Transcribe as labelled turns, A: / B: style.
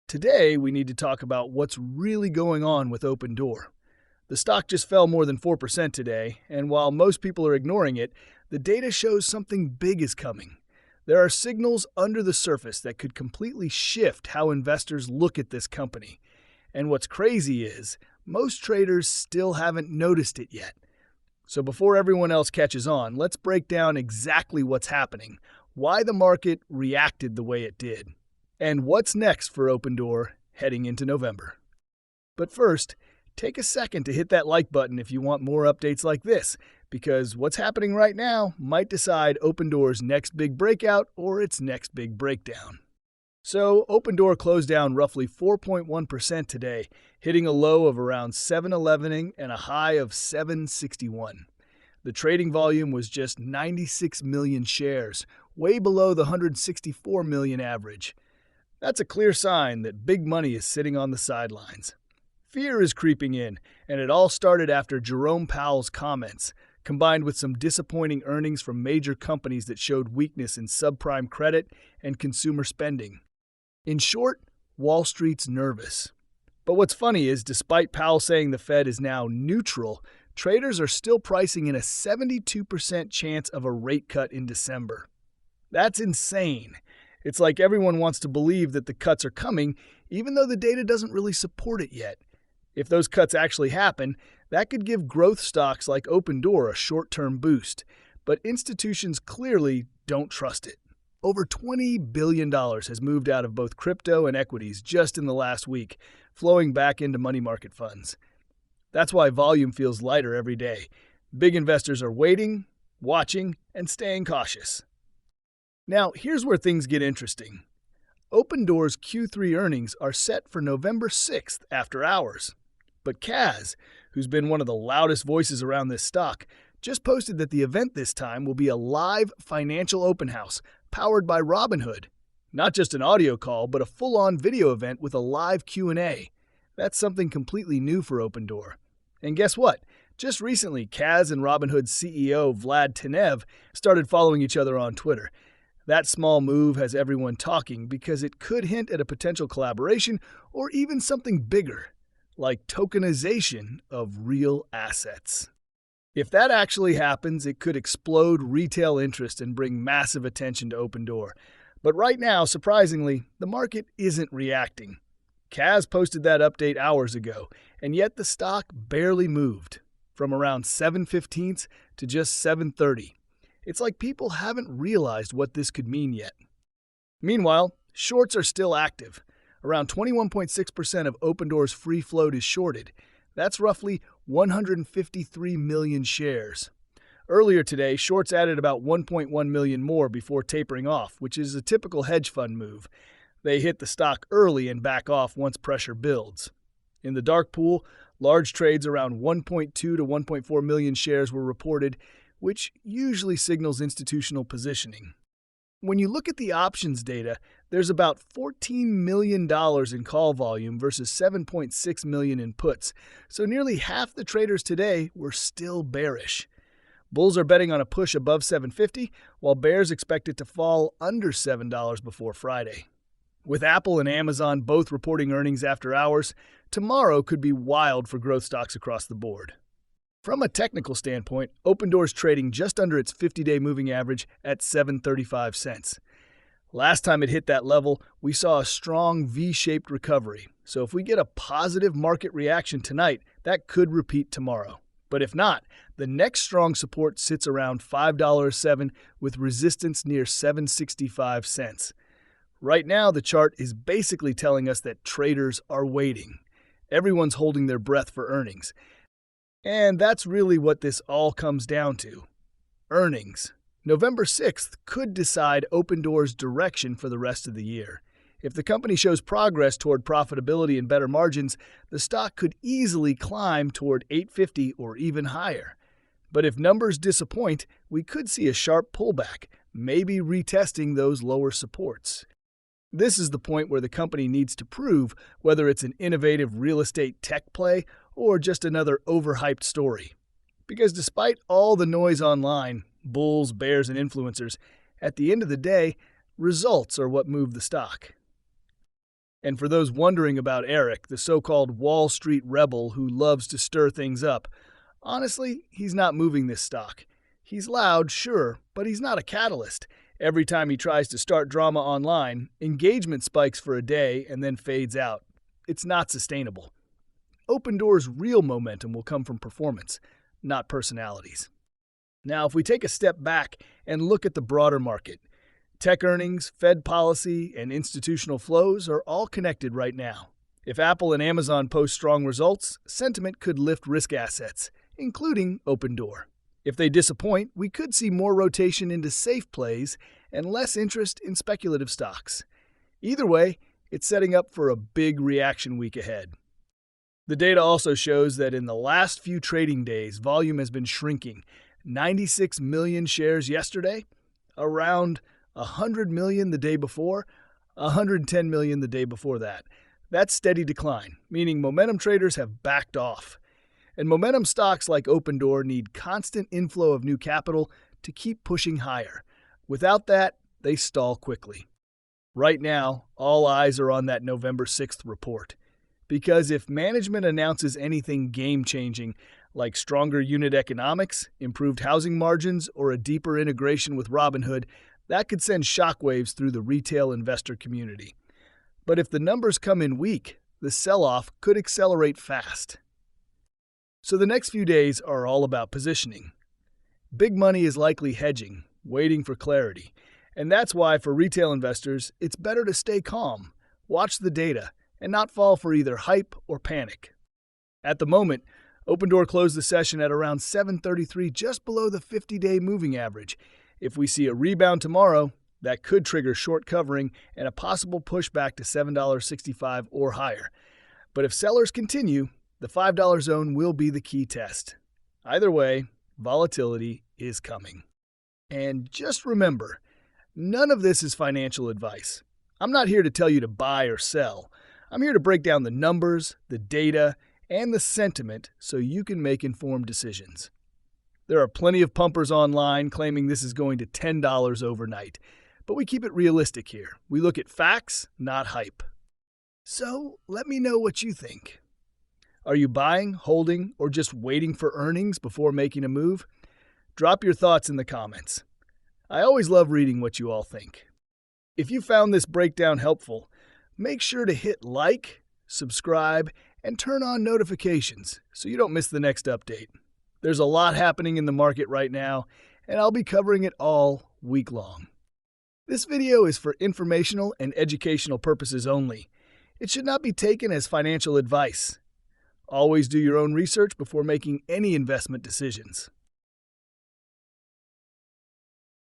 A: Today, we need to talk about what's really going on with Opendoor. The stock just fell more than 4% today, and while most people are ignoring it, the data shows something big is coming. There are signals under the surface that could completely shift how investors look at this company. And what's crazy is, most traders still haven't noticed it yet. So before everyone else catches on, let's break down exactly what's happening, why the market reacted the way it did, and what's next for Opendoor heading into November. But first, take a second to hit that like button if you want more updates like this, because what's happening right now might decide Opendoor's next big breakout or its next big breakdown. So, Opendoor closed down roughly 4.1% today, hitting a low of around 711 and a high of 761. The trading volume was just 96 million shares, way below the 164 million average. That's a clear sign that big money is sitting on the sidelines. Fear is creeping in, and it all started after Jerome Powell's comments, combined with some disappointing earnings from major companies that showed weakness in subprime credit and consumer spending. In short, Wall Street's nervous. But what's funny is, despite Powell saying the Fed is now neutral, traders are still pricing in a 72% chance of a rate cut in December. That's insane. It's like everyone wants to believe that the cuts are coming, even though the data doesn't really support it yet. If those cuts actually happen, that could give growth stocks like Opendoor a short-term boost, but institutions clearly don't trust it. Over $20 billion has moved out of both crypto and equities just in the last week, flowing back into money market funds. That's why volume feels lighter every day. Big investors are waiting, watching, and staying cautious. Now, here's where things get interesting. Opendoor's Q3 earnings are set for November 6th after hours. But Kaz, who's been one of the loudest voices around this stock, just posted that the event this time will be a live financial open house powered by Robinhood. Not just an audio call, but a full-on video event with a live Q&A. That's something completely new for Opendoor. And guess what? Just recently, Kaz and Robinhood's CEO Vlad Tenev started following each other on Twitter. That small move has everyone talking because it could hint at a potential collaboration or even something bigger, like tokenization of real assets. If that actually happens, it could explode retail interest and bring massive attention to Opendoor. But right now, surprisingly, the market isn't reacting. Kaz posted that update hours ago, and yet the stock barely moved, from around 7/15 to just 7:30. It's like people haven't realized what this could mean yet. Meanwhile, shorts are still active. Around 21.6% of Opendoor's free float is shorted. That's roughly 153 million shares. Earlier today, shorts added about 1.1 million more before tapering off, which is a typical hedge fund move. They hit the stock early and back off once pressure builds. In the dark pool, large trades around 1.2 to 1.4 million shares were reported, which usually signals institutional positioning. When you look at the options data, there's about $14 million in call volume versus 7.6 million in puts, so nearly half the traders today were still bearish. Bulls are betting on a push above $7.50, while bears expect it to fall under $7 before Friday. With Apple and Amazon both reporting earnings after hours, tomorrow could be wild for growth stocks across the board. From a technical standpoint, Opendoor's trading just under its 50-day moving average at 7.35 cents. Last time it hit that level, we saw a strong V-shaped recovery. So if we get a positive market reaction tonight, that could repeat tomorrow. But if not, the next strong support sits around $5.07 with resistance near 7.65 cents. Right now, the chart is basically telling us that traders are waiting. Everyone's holding their breath for earnings. And that's really what this all comes down to. Earnings. November 6th could decide Opendoor's direction for the rest of the year. If the company shows progress toward profitability and better margins, the stock could easily climb toward $8.50 or even higher. But if numbers disappoint, we could see a sharp pullback, maybe retesting those lower supports. This is the point where the company needs to prove whether it's an innovative real estate tech play or just another overhyped story. Because despite all the noise online, bulls, bears, and influencers, at the end of the day, results are what move the stock. And for those wondering about Eric, the so-called Wall Street rebel who loves to stir things up, honestly, he's not moving this stock. He's loud, sure, but he's not a catalyst. Every time he tries to start drama online, engagement spikes for a day and then fades out. It's not sustainable. Opendoor's real momentum will come from performance, not personalities. Now, if we take a step back and look at the broader market, tech earnings, Fed policy, and institutional flows are all connected right now. If Apple and Amazon post strong results, sentiment could lift risk assets, including Opendoor. If they disappoint, we could see more rotation into safe plays and less interest in speculative stocks. Either way, it's setting up for a big reaction week ahead. The data also shows that in the last few trading days, volume has been shrinking. 96 million shares yesterday, around 100 million the day before, 110 million the day before that. That's steady decline, meaning momentum traders have backed off. And momentum stocks like Opendoor need constant inflow of new capital to keep pushing higher. Without that, they stall quickly. Right now, all eyes are on that November 6th report. Because if management announces anything game-changing, like stronger unit economics, improved housing margins, or a deeper integration with Robinhood, that could send shockwaves through the retail investor community. But if the numbers come in weak, the sell-off could accelerate fast. So the next few days are all about positioning. Big money is likely hedging, waiting for clarity. And that's why for retail investors, it's better to stay calm, watch the data, and not fall for either hype or panic. At the moment, Opendoor closed the session at around 733, just below the 50-day moving average. If we see a rebound tomorrow, that could trigger short covering and a possible pushback to $7.65 or higher. But if sellers continue, the $5 zone will be the key test. Either way, volatility is coming. And just remember, none of this is financial advice. I'm not here to tell you to buy or sell. I'm here to break down the numbers, the data, and the sentiment so you can make informed decisions. There are plenty of pumpers online claiming this is going to $10 overnight, but we keep it realistic here. We look at facts, not hype. So let me know what you think. Are you buying, holding, or just waiting for earnings before making a move? Drop your thoughts in the comments. I always love reading what you all think. If you found this breakdown helpful, make sure to hit like, subscribe, and turn on notifications so you don't miss the next update. There's a lot happening in the market right now, and I'll be covering it all week long. This video is for informational and educational purposes only. It should not be taken as financial advice. Always do your own research before making any investment decisions.